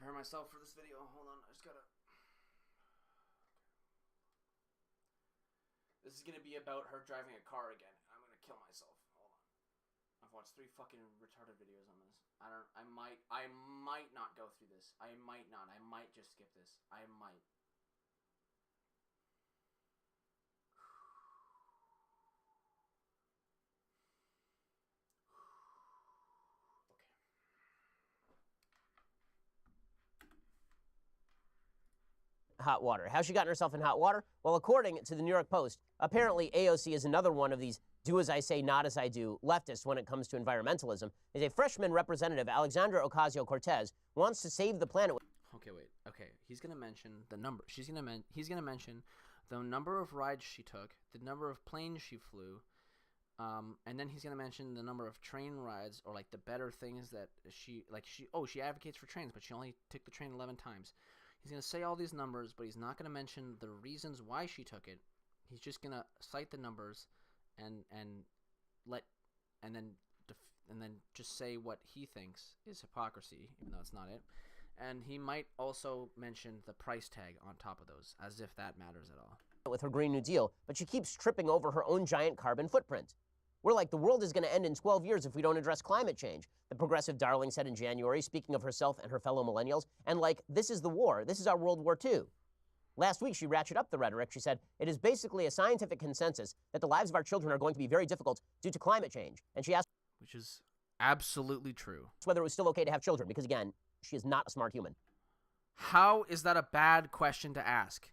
prepare myself for this video. Hold on, I just gotta... This is gonna be about her driving a car again. I'm gonna kill myself. Hold on. I've watched 3 fucking retarded videos on this. I might not go through this. I might not. I might just skip this. I might. Hot water. How's she gotten herself in hot water? Well, according to the New York Post, apparently AOC is another one of these do as I say, not as I do leftists when it comes to environmentalism. Is a freshman representative, Alexandra Ocasio-Cortez, wants to save the planet. Okay, wait. Okay, he's gonna mention the number. He's gonna mention the number of rides she took, the number of planes she flew, and then he's gonna mention the number of train rides or like the better things that she advocates for trains, but she only took the train 11 times. He's going to say all these numbers, but he's not going to mention the reasons why she took it. He's just going to cite the numbers and then just say what he thinks is hypocrisy, even though it's not it. And he might also mention the price tag on top of those, as if that matters at all. With her Green New Deal, but she keeps tripping over her own giant carbon footprint. We're like, the world is going to end in 12 years if we don't address climate change, the progressive darling said in January, speaking of herself and her fellow millennials. And like, this is the war. This is our World War II. Last week, she ratcheted up the rhetoric. She said, it is basically a scientific consensus that the lives of our children are going to be very difficult due to climate change. And she asked, which is absolutely true, whether it was still okay to have children, because again, she is not a smart human. How is that a bad question to ask?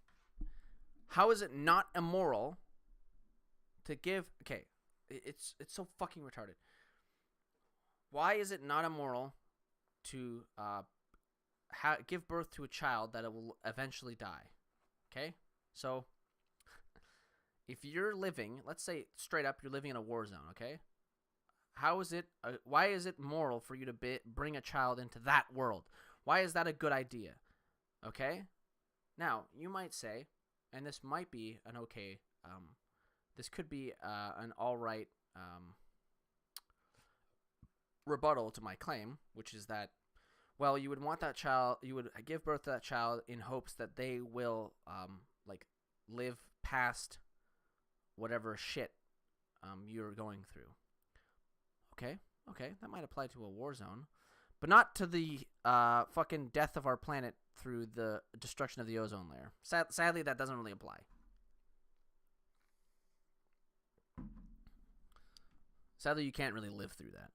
How is it not immoral to give... Okay. It's so fucking retarded. Why is it not immoral to give birth to a child that it will eventually die? Okay? So, if you're living, let's say straight up, you're living in a war zone, okay? Why is it moral for you to bring a child into that world? Why is that a good idea? Okay? Now, you might say, and this might be an okay... this could be an all-right rebuttal to my claim, which is that, well, you would want that child, you would give birth to that child in hopes that they will, live past whatever shit you're going through. Okay, that might apply to a war zone, but not to the fucking death of our planet through the destruction of the ozone layer. Sadly, that doesn't really apply. Sadly, you can't really live through that.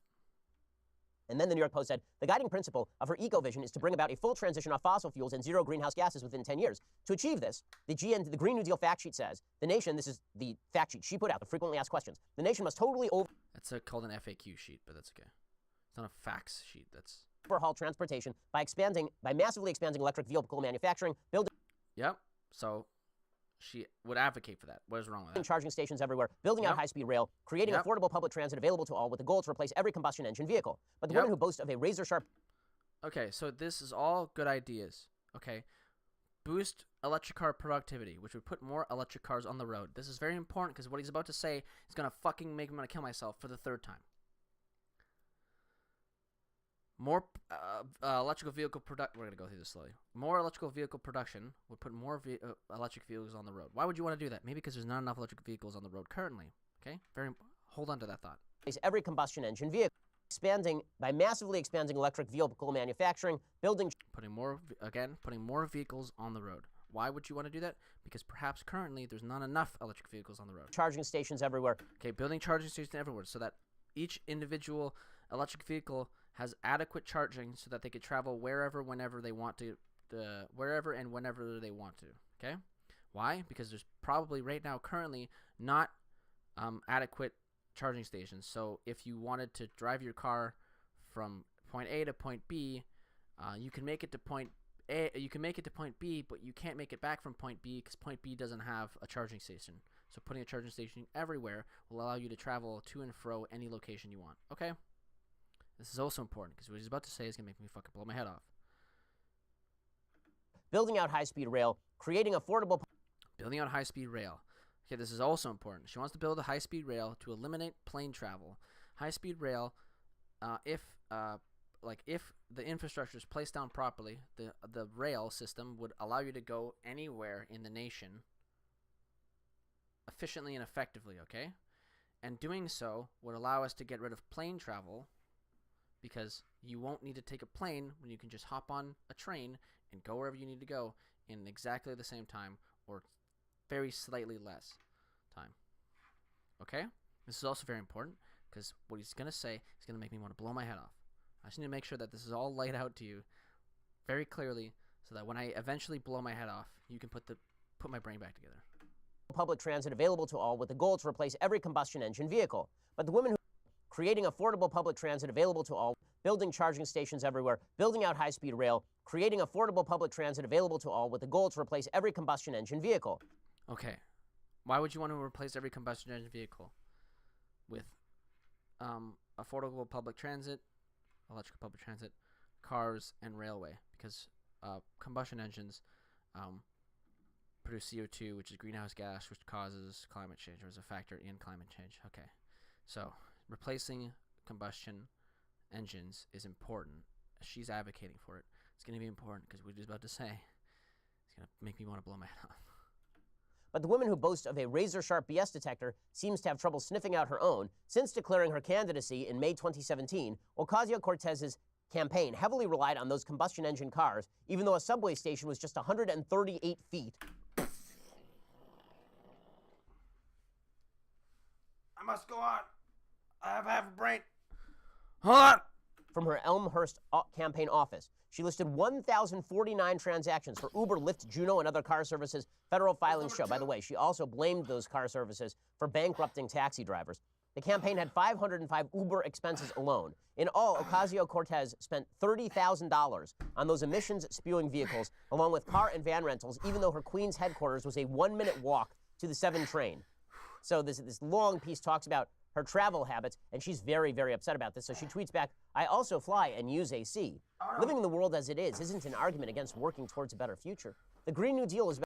And then the New York Post said, the guiding principle of her eco-vision is to bring about a full transition off fossil fuels and zero greenhouse gases within 10 years. To achieve this, the Green New Deal fact sheet says, the nation, this is the fact sheet she put out, the frequently asked questions, the nation must totally That's called an FAQ sheet, but that's okay. It's not a facts sheet, that's... overhaul transportation by massively expanding electric vehicle manufacturing, building... Yep, so... She would advocate for that. What is wrong with that? Charging stations everywhere, building out high-speed rail, creating affordable public transit available to all with the goal to replace every combustion engine vehicle. But the woman who boasts of a razor-sharp... Okay, so this is all good ideas. Okay, boost electric car productivity, which would put more electric cars on the road. This is very important because what he's about to say is going to fucking make me want to kill myself for the 3rd time. More electrical vehicle production. We're going to go through this slowly. More electrical vehicle production would put more electric vehicles on the road. Why would you want to do that? Maybe because there's not enough electric vehicles on the road currently. Okay? Hold on to that thought. Every combustion engine vehicle. By massively expanding electric vehicle manufacturing, putting more vehicles on the road. Why would you want to do that? Because perhaps currently there's not enough electric vehicles on the road. Charging stations everywhere. Okay, building charging stations everywhere so that each individual electric vehicle has adequate charging so that they could travel wherever, whenever they want to, wherever and whenever they want to. Okay? Why? Because there's probably right now currently not adequate charging stations. So if you wanted to drive your car from point A to point B, you can make it to point A. You can make it to point B, but you can't make it back from point B because point B doesn't have a charging station. So putting a charging station everywhere will allow you to travel to and fro any location you want. Okay? This is also important because what he's about to say is going to make me fucking blow my head off. Building out high-speed rail, creating affordable... Building out high-speed rail. Okay, this is also important. She wants to build a high-speed rail to eliminate plane travel. High-speed rail, if like if the infrastructure is placed down properly, the rail system would allow you to go anywhere in the nation efficiently and effectively, okay? And doing so would allow us to get rid of plane travel, because you won't need to take a plane when you can just hop on a train and go wherever you need to go in exactly the same time, or very slightly less time. Okay? This is also very important, because what he's going to say is going to make me want to blow my head off. I just need to make sure that this is all laid out to you very clearly, so that when I eventually blow my head off, you can put my brain back together. Public transit available to all with the goal to replace every combustion engine vehicle. But the women who creating affordable public transit available to all, building charging stations everywhere, building out high-speed rail, creating affordable public transit available to all with the goal to replace every combustion engine vehicle. Okay. Why would you want to replace every combustion engine vehicle with affordable public transit, electric public transit, cars, and railway? Because combustion engines produce CO2, which is greenhouse gas, which causes climate change, or is a factor in climate change. Okay. So replacing combustion engines is important. She's advocating for it. It's going to be important because what he's about to say is going to make me want to blow my head off. But the woman who boasts of a razor-sharp BS detector seems to have trouble sniffing out her own since declaring her candidacy in May 2017. Ocasio-Cortez's campaign heavily relied on those combustion engine cars, even though a subway station was just 138 feet. I must go on. I have half a brain. Hold on. From her Elmhurst campaign office. She listed 1,049 transactions for Uber, Lyft, Juno, and other car services federal filings show. By the way, she also blamed those car services for bankrupting taxi drivers. The campaign had 505 Uber expenses alone. In all, Ocasio-Cortez spent $30,000 on those emissions-spewing vehicles, along with car and van rentals, even though her Queens headquarters was a 1-minute walk to the 7 train. So this long piece talks about her travel habits, and she's very, very upset about this. So she tweets back, "I also fly and use AC. Living in the world as it is isn't an argument against working towards a better future. The Green New Deal is..."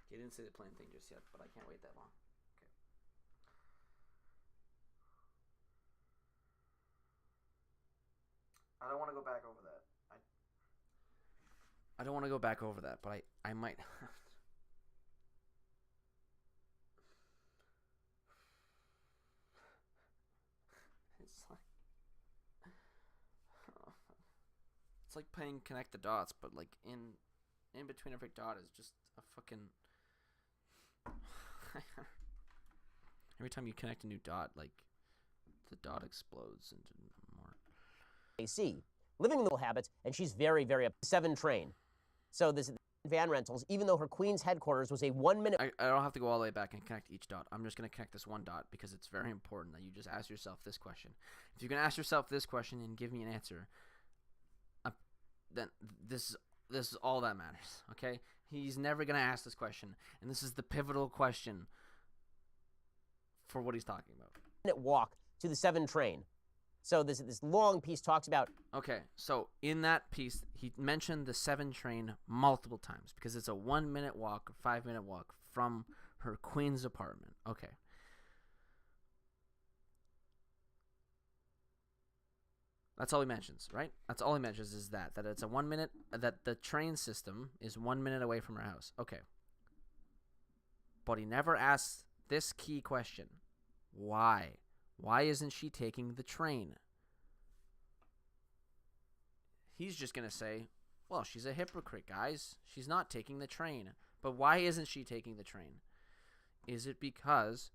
He didn't say the plane thing just yet, but I can't wait that long. Okay. I don't want to go back over that. I don't want to go back over that, but I might have to. It's like playing connect the dots, but like in between every dot is just a fucking every time you connect a new dot, like the dot explodes into more AC. Living in the habits, and she's very, very upset. 7 train. So this van rentals, even though her Queens headquarters was a 1-minute... I don't have to go all the way back and connect each dot. I'm just going to connect this one dot because it's very important that you just ask yourself this question. If you can ask yourself this question and give me an answer, then this is all that matters, okay? He's never going to ask this question, and this is the pivotal question for what he's talking about. ...minute walk to the 7 train. So this long piece talks about... Okay, so in that piece, he mentioned the 7 train multiple times because it's a 1-minute walk, 5-minute walk from her Queens apartment. Okay. That's all he mentions, right? That's all he mentions is that it's a 1 minute, that the train system is 1 minute away from her house. Okay. But he never asks this key question. Why? Why isn't she taking the train? He's just going to say, well, she's a hypocrite, guys. She's not taking the train. But why isn't she taking the train? Is it because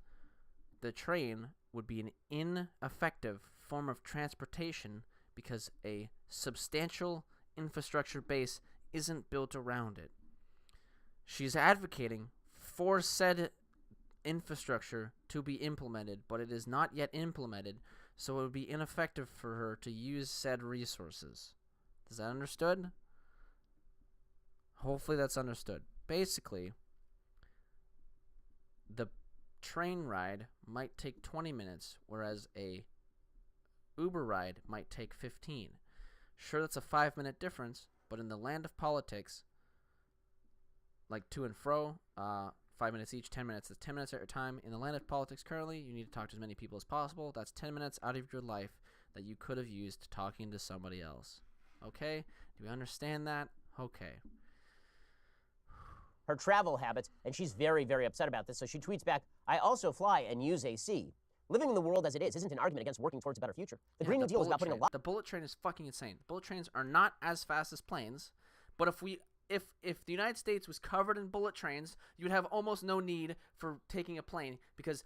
the train would be an ineffective form of transportation because a substantial infrastructure base isn't built around it? She's advocating for said infrastructure to be implemented, but it is not yet implemented, so it would be ineffective for her to use said resources. Is that understood? Hopefully that's understood. Basically, the train ride might take 20 minutes, whereas a Uber ride might take 15. Sure, that's a 5-minute difference, but in the land of politics, like to and fro, 5 minutes each, 10 minutes. That's 10 minutes at a time. In the land of politics currently, you need to talk to as many people as possible. That's 10 minutes out of your life that you could have used talking to somebody else. Okay? Do we understand that? Okay. Her travel habits, and she's very, very upset about this. So she tweets back, I also fly and use AC. Living in the world as it is isn't an argument against working towards a better future. The Green New Deal is about putting a lot. The bullet train is fucking insane. The bullet trains are not as fast as planes, but if the United States was covered in bullet trains, you'd have almost no need for taking a plane because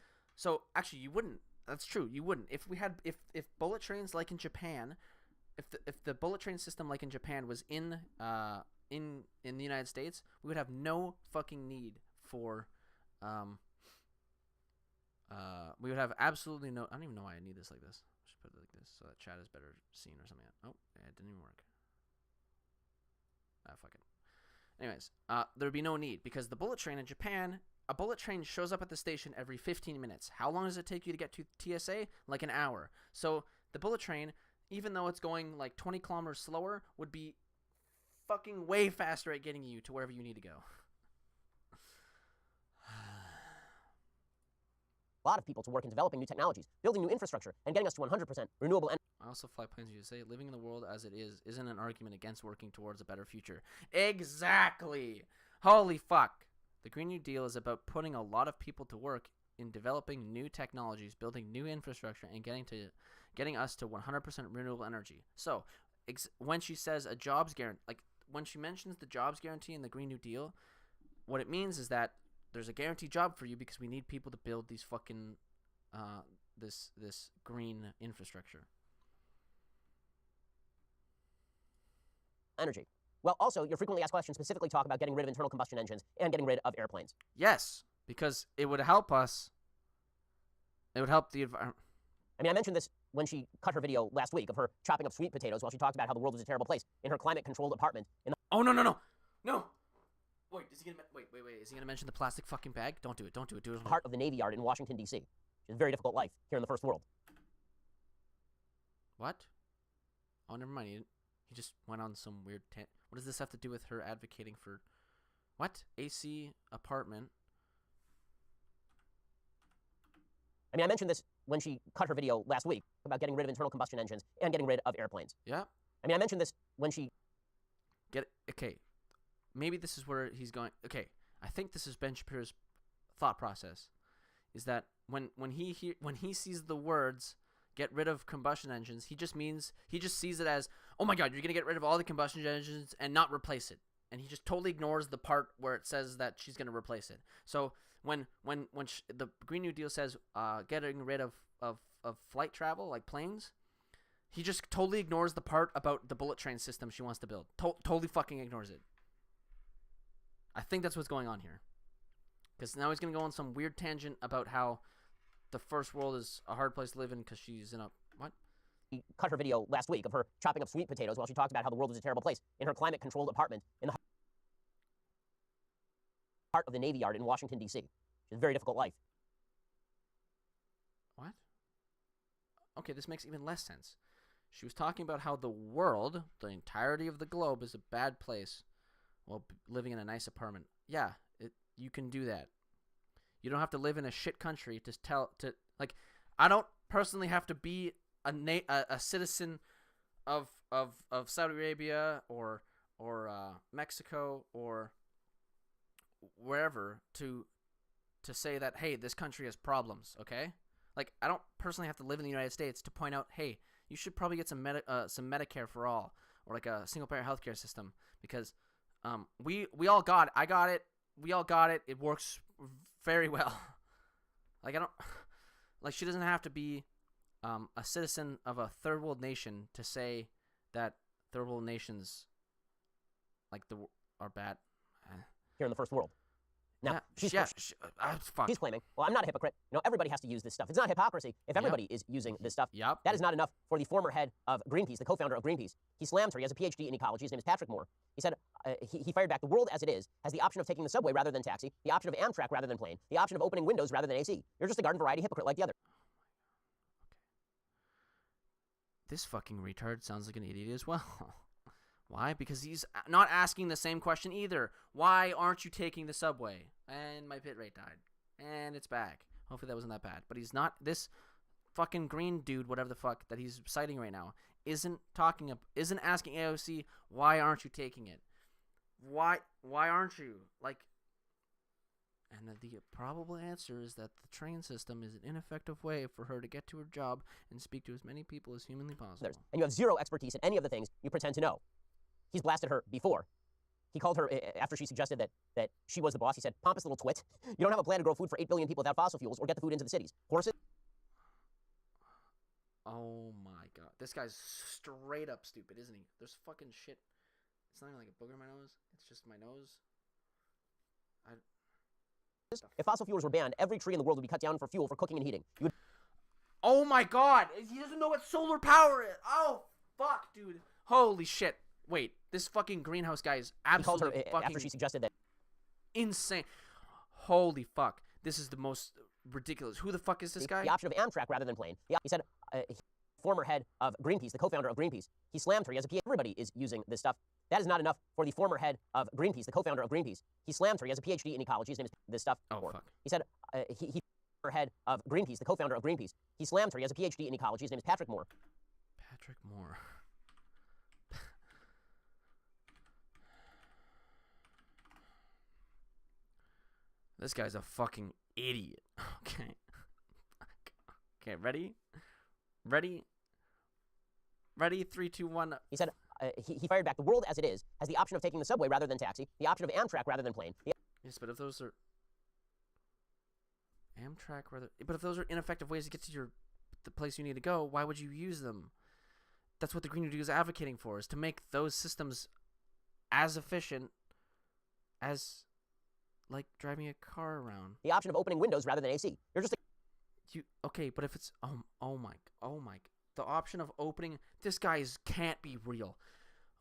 actually you wouldn't. That's true. You wouldn't. If bullet trains like in Japan, if the bullet train system like in Japan was in the United States, we would have no fucking need for we would have absolutely no. I don't even know why I need this like this. I should put it like this so that chat is better seen or something. Oh, yeah, it didn't even work. Fuck it. Anyways, there would be no need because the bullet train in Japan, a bullet train shows up at the station every 15 minutes. How long does it take you to get to TSA? Like an hour. So the bullet train, even though it's going like 20 kilometers slower, would be fucking way faster at getting you to wherever you need to go. A lot of people to work in developing new technologies, building new infrastructure, and getting us to 100% renewable energy. I also fly planes. You say living in the world as it is isn't an argument against working towards a better future. Exactly. Holy fuck. The Green New Deal is about putting a lot of people to work in developing new technologies, building new infrastructure, and getting us to 100% renewable energy. So when she says a jobs guarantee, like when she mentions the jobs guarantee in the Green New Deal, what it means is that there's a guaranteed job for you because we need people to build these fucking this green infrastructure. Energy. Well, also, your frequently asked questions specifically talk about getting rid of internal combustion engines and getting rid of airplanes. Yes, because it would help us. It would help the environment. I mean, I mentioned this when she cut her video last week of her chopping up sweet potatoes while she talked about how the world was a terrible place in her climate-controlled apartment. Oh, no. Wait, is he gonna mention the plastic fucking bag? Don't do it. Do it. Heart of the Navy Yard in Washington, D.C. It's a very difficult life here in the first world. What? Oh, never mind. He just went on some weird what does this have to do with her advocating for what? AC apartment? I mean, I mentioned this when she cut her video last week about getting rid of internal combustion engines and getting rid of airplanes. Yeah. I mean, I mentioned this when she... Okay. Maybe this is where he's going. Okay. I think this is Ben Shapiro's thought process. Is that when he sees the words get rid of combustion engines, he just sees it as, oh my god, you're going to get rid of all the combustion engines and not replace it. And he just totally ignores the part where it says that she's going to replace it. So when the Green New Deal says getting rid of flight travel, like planes, he just totally ignores the part about the bullet train system she wants to build. Totally fucking ignores it. I think that's what's going on here. Because now he's going to go on some weird tangent about how the first world is a hard place to live in because she's in a... What? He cut her video last week of her chopping up sweet potatoes while she talked about how the world was a terrible place in her climate-controlled apartment in the heart of the Navy Yard in Washington, D.C. It's a very difficult life. What? Okay, this makes even less sense. She was talking about how the world, the entirety of the globe, is a bad place while living in a nice apartment. Yeah, you can do that. You don't have to live in a shit country I don't personally have to be a citizen of Saudi Arabia or Mexico or wherever to say that, hey, this country has problems, okay? Like, I don't personally have to live in the United States to point out, hey, you should probably get some Medicare for all or like a single payer healthcare system because we all got it. I got it. We all got it. It works very well. She doesn't have to be a citizen of a third world nation to say that third world nations are bad. Here in the first world. Now, she's claiming, well, I'm not a hypocrite. Everybody has to use this stuff. It's not hypocrisy if everybody is using this stuff. Yep. That is not enough for the former head of Greenpeace, the co-founder of Greenpeace. He slams her. He has a PhD in ecology. His name is Patrick Moore. He said, he fired back, the world as it is has the option of taking the subway rather than taxi, the option of Amtrak rather than plane, the option of opening windows rather than AC. You're just a garden variety hypocrite like the other. This fucking retard sounds like an idiot as well. Why? Because he's not asking the same question either. Why aren't you taking the subway? And my bit rate died. And it's back. Hopefully that wasn't that bad. But he's not. This fucking green dude, whatever the fuck that he's citing right now, isn't asking AOC, why aren't you taking it? Why aren't you? Like, and the probable answer is that the train system is an ineffective way for her to get to her job and speak to as many people as humanly possible. And you have zero expertise in any of the things you pretend to know. He's blasted her before. He called her, after she suggested that she was the boss, he said, pompous little twit. You don't have a plan to grow food for 8 billion people without fossil fuels or get the food into the cities. Horses? Oh my god. This guy's straight up stupid, isn't he? There's fucking shit. It's not even like a booger in my nose. It's just my nose. If fossil fuels were banned, every tree in the world would be cut down for fuel for cooking and heating. Oh my god! He doesn't know what solar power is! Oh, fuck, dude. Holy shit. Wait, this fucking greenhouse guy is absolutely fucking after she suggested that. Insane. Holy fuck. This is the most ridiculous. Who the fuck is this guy? The option of Amtrak rather than plane. Yeah, he said, former head of Greenpeace, the co-founder of Greenpeace, he slammed her. He has a PhD. Everybody is using this stuff. That is not enough for the former head of Greenpeace, the co-founder of Greenpeace. He slammed her. He has a PhD in ecology. His name is this stuff. Oh, fuck. He said, former head of Greenpeace, the co-founder of Greenpeace. He slammed her. He has a PhD in ecology. His name is Patrick Moore. Patrick Moore. This guy's a fucking idiot. Okay. Okay, ready? Ready? Ready? 3, 2, 1. He said, he fired back. The world as it is has the option of taking the subway rather than taxi, the option of Amtrak rather than plane. Yes, but if those are Amtrak rather, but if those are ineffective ways to get to the place you need to go, why would you use them? That's what the Green New Deal is advocating for, is to make those systems as efficient as, like, driving a car around. The option of opening windows rather than AC. You're just okay, but if it's oh my, the option of opening, this guy's can't be real.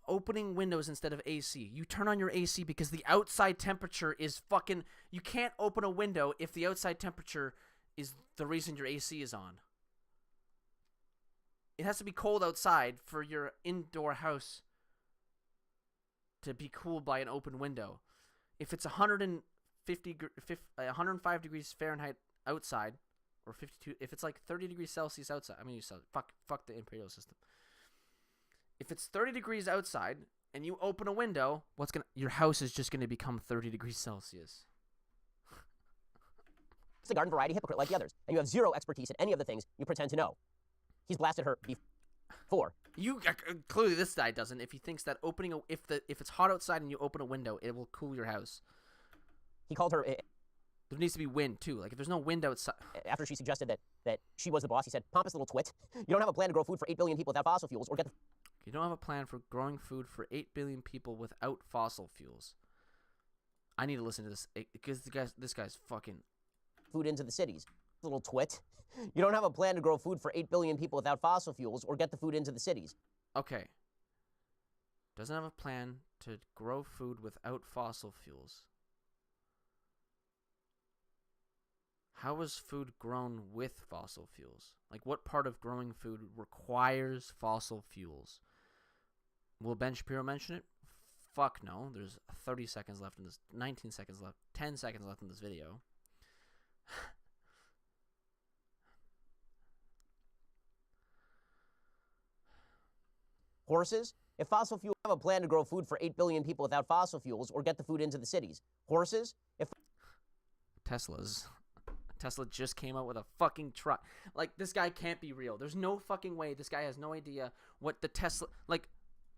Opening windows instead of AC. You turn on your AC because the outside temperature is fucking. You can't open a window if the outside temperature is the reason your AC is on. It has to be cold outside for your indoor house to be cooled by an open window. If it's 105 degrees Fahrenheit outside, or 52, if it's like 30 degrees Celsius outside, I mean, fuck the imperial system. If it's 30 degrees outside and you open a window, your house is just gonna become 30 degrees Celsius. It's a garden variety hypocrite like the others, and you have zero expertise in any of the things you pretend to know. He's blasted her before. You clearly this guy doesn't. If he thinks that if it's hot outside and you open a window, it will cool your house. He called her. There needs to be wind too. Like if there's no wind outside. After she suggested that she was the boss, he said, "Pompous little twit. You don't have a plan to grow food for 8 billion people without fossil fuels or get the." You don't have a plan for growing food for 8 billion people without fossil fuels. I need to listen to this because this guy's fucking. Food into the cities. Little twit. You don't have a plan to grow food for 8 billion people without fossil fuels or get the food into the cities. Okay. Doesn't have a plan to grow food without fossil fuels. How is food grown with fossil fuels? Like, what part of growing food requires fossil fuels? Will Ben Shapiro mention it? Fuck no. There's 30 seconds left in this, 19 seconds left, 10 seconds left in this video. Horses? If fossil fuels have a plan to grow food for 8 billion people without fossil fuels or get the food into the cities. Horses? If Tesla just came out with a fucking truck. Like, this guy can't be real. There's no fucking way. This guy has no idea what the Tesla... Like,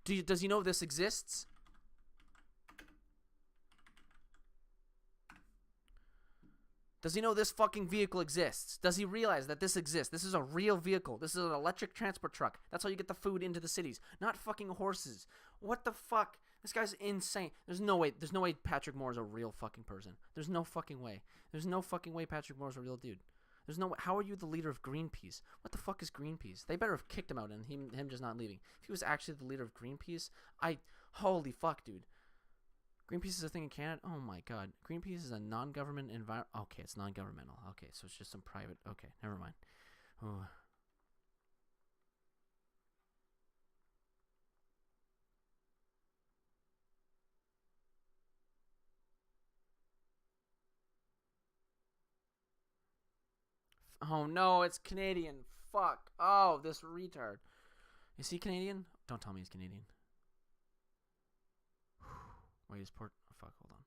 does he know this exists? Does he know this fucking vehicle exists? Does he realize that this exists? This is a real vehicle. This is an electric transport truck. That's how you get the food into the cities. Not fucking horses. What the fuck? This guy's insane. There's no way Patrick Moore is a real fucking person. There's no fucking way. There's no fucking way Patrick Moore is a real dude. There's no. How are you the leader of Greenpeace? What the fuck is Greenpeace? They better have kicked him out and him just not leaving. If he was actually the leader of Greenpeace, holy fuck, dude. Greenpeace is a thing in Canada? Oh my god. Greenpeace is a non-government environment. Okay, it's non-governmental. Okay, so it's just some private. Okay, never mind. Oh. Oh no, it's Canadian. fuck. Oh, this retard. Is he Canadian? Don't tell me he's Canadian. Wait, is port... Oh, fuck, hold on.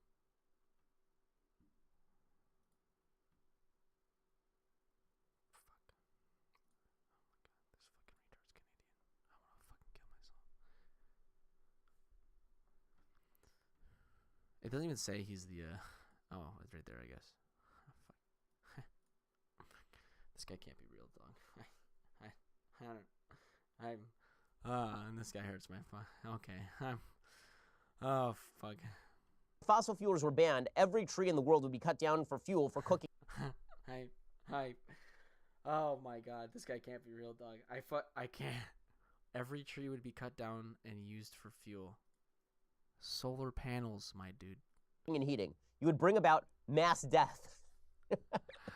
Fuck. Oh my god, this fucking retard's Canadian. I want to fucking kill myself. It doesn't even say he's the, Oh, it's right there, I guess. Fuck. This guy can't be real, dog. And this guy hurts my okay. Oh, fuck. Fossil fuels were banned, every tree in the world would be cut down for fuel for cooking. Hi. Oh my god, this guy can't be real, dog. I can't. Every tree would be cut down and used for fuel. Solar panels, my dude. And heating. You would bring about mass death.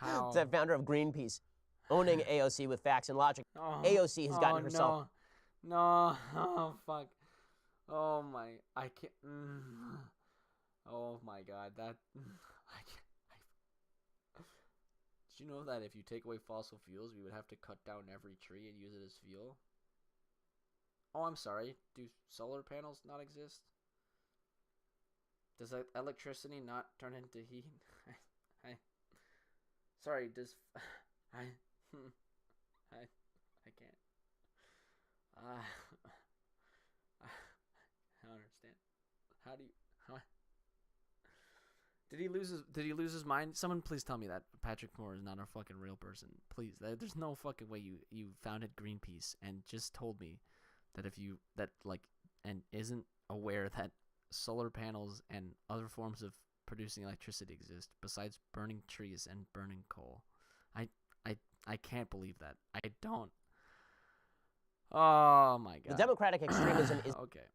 How? It's that founder of Greenpeace, owning AOC with facts and logic. Oh, AOC has gotten herself. No. Oh, fuck. Oh my. I can't. Oh my god. That. I can't. Did you know that if you take away fossil fuels, we would have to cut down every tree and use it as fuel? Oh, I'm sorry. Do solar panels not exist? Does electricity not turn into heat? Sorry, does... I can't. I don't understand. How do you... Did he lose his mind? Someone please tell me that Patrick Moore is not a fucking real person. Please. There's no fucking way you founded Greenpeace and just told me that and isn't aware that solar panels and other forms of producing electricity exist besides burning trees and burning coal. I can't believe that. I don't. Oh my god. The democratic extremism is okay.